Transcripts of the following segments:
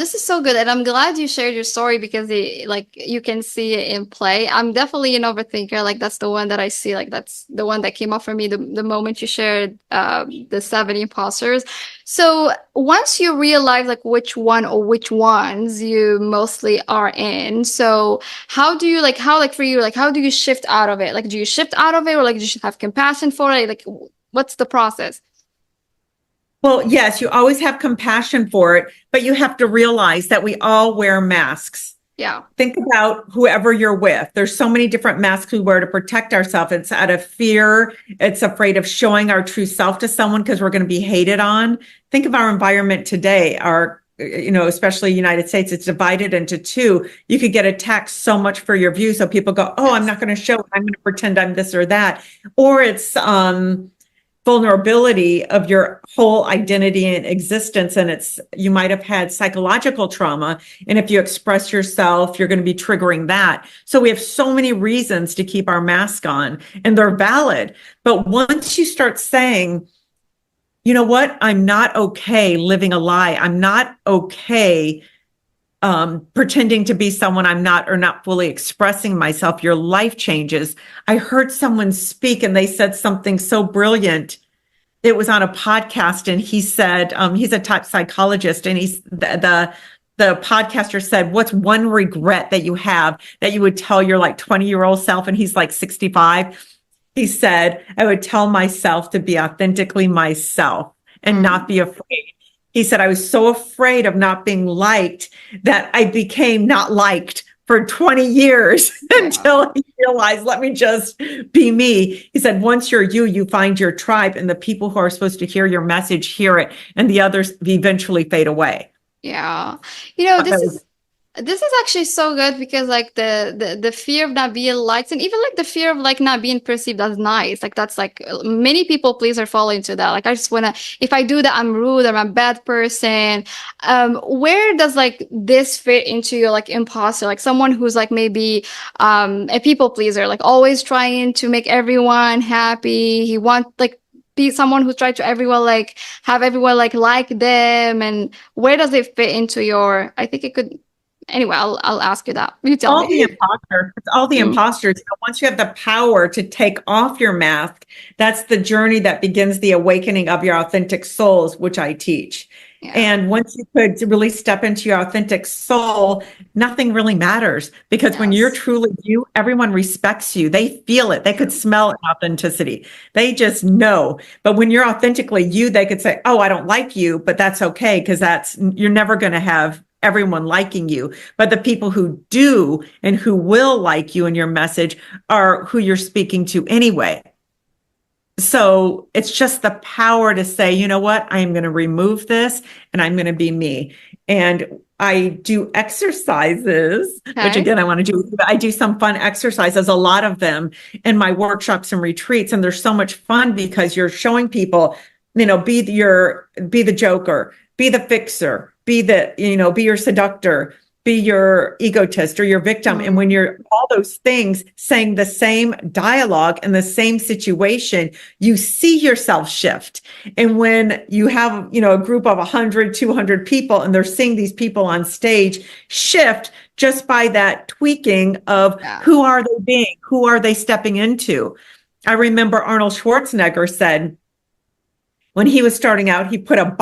This is so good, and I'm glad you shared your story because like you can see it in play. I'm definitely an overthinker. Like that's the one that I see. Like that's the one that came up for me the moment you shared the 7 imposters. So once you realize like which one or which ones you mostly are in, so how do you like how like for you like how do you shift out of it? Like do you shift out of it or like do you have compassion for it? Like what's the process? Well, yes, you always have compassion for it, but you have to realize that we all wear masks. Yeah. Think about whoever you're with. There's so many different masks we wear to protect ourselves. It's out of fear. It's afraid of showing our true self to someone because we're going to be hated on. Think of our environment today. Especially United States, it's divided into two. You could get attacked so much for your views. So people go, oh, I'm Yes. not going to show it. I'm going to pretend I'm this or that. Or it's, vulnerability of your whole identity and existence, and you might have had psychological trauma, and if you express yourself you're going to be triggering that. So we have so many reasons to keep our mask on, and they're valid. But once you start saying, you know what, I'm not okay living a lie, I'm not okay pretending to be someone I'm not, or not fully expressing myself, your life changes. I heard someone speak and they said something so brilliant. It was on a podcast, and he said, he's a type psychologist, and the podcaster said, what's one regret that you have that you would tell your like 20-year-old self? And he's like 65. He said, I would tell myself to be authentically myself and not be afraid. He said, I was so afraid of not being liked that I became not liked for 20 years until he realized, let me just be me. He said, once you're you, you find your tribe, and the people who are supposed to hear your message hear it, and the others eventually fade away. Yeah. You know, That was this is actually so good because like the fear of not being liked and even like the fear of like not being perceived as nice. Like that's like many people pleaser fall into that. Like I just wanna if I do that I'm rude, I'm a bad person. Where does like this fit into your like imposter? Like someone who's like maybe a people pleaser, like always trying to make everyone happy. He want like be someone who's trying to everyone like have everyone like them and where does it fit into your I think it could anyway, I'll ask you that. You tell all the me. imposter. It's all the Mm, imposters. Once you have the power to take off your mask, that's the journey that begins the awakening of your authentic souls, which I teach. yeah. And once you could really step into your authentic soul, nothing really matters, because when you're Yes. truly you, everyone respects you. They feel it. They could True. smell authenticity. They just know. But when you're authentically you, they could say, oh, I don't like you, but that's okay, because you're never going to have everyone liking you. But the people who do and who will like you and your message are who you're speaking to anyway. So it's just the power to say, you know what, I am going to remove this and I'm going to be me. And I do exercises, which Okay. again, I want to do, I do some fun exercises, a lot of them in my workshops and retreats. And they're so much fun because you're showing people, be the joker, be the fixer, be your seductor, be your egotist or your victim. And when Mm, you're all those things saying the same dialogue in the same situation, you see yourself shift. And when you have, a group of 100, 200 people, and they're seeing these people on stage shift just by that tweaking of yeah. who are they being? Who are they stepping into? I remember Arnold Schwarzenegger said, when he was starting out, he put a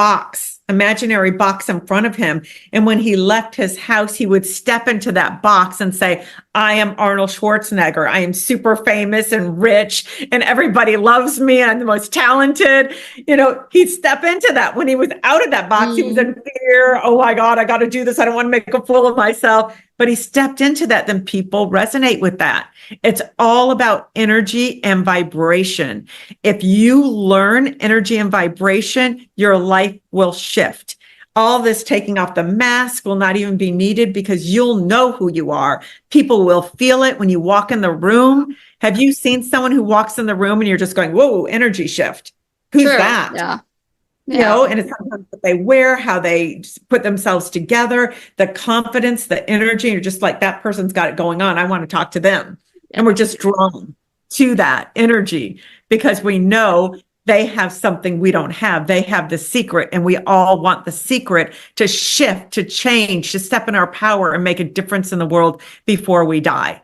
imaginary box in front of him. And when he left his house, he would step into that box and say, I am Arnold Schwarzenegger. I am super famous and rich and everybody loves me. And I'm the most talented. He'd step into that. When he was out of that box, he was Mm, in fear. Oh my God, I got to do this. I don't want to make a fool of myself. But he stepped into that. Then people resonate with that. It's all about energy and vibration. If you learn energy and vibration, your life will shift. All this taking off the mask will not even be needed because you'll know who you are. People will feel it when you walk in the room. Have you seen someone who walks in the room and you're just going, whoa, energy shift? Who's true. that? Yeah. Yeah. And it's sometimes what they wear, how they put themselves together, the confidence, the energy. You're just like, that person's got it going on. I want to talk to them. And we're Yeah. just drawn to that energy because we know they have something we don't have. They have the secret, and we all want the secret to shift, to change, to step in our power and make a difference in the world before we die.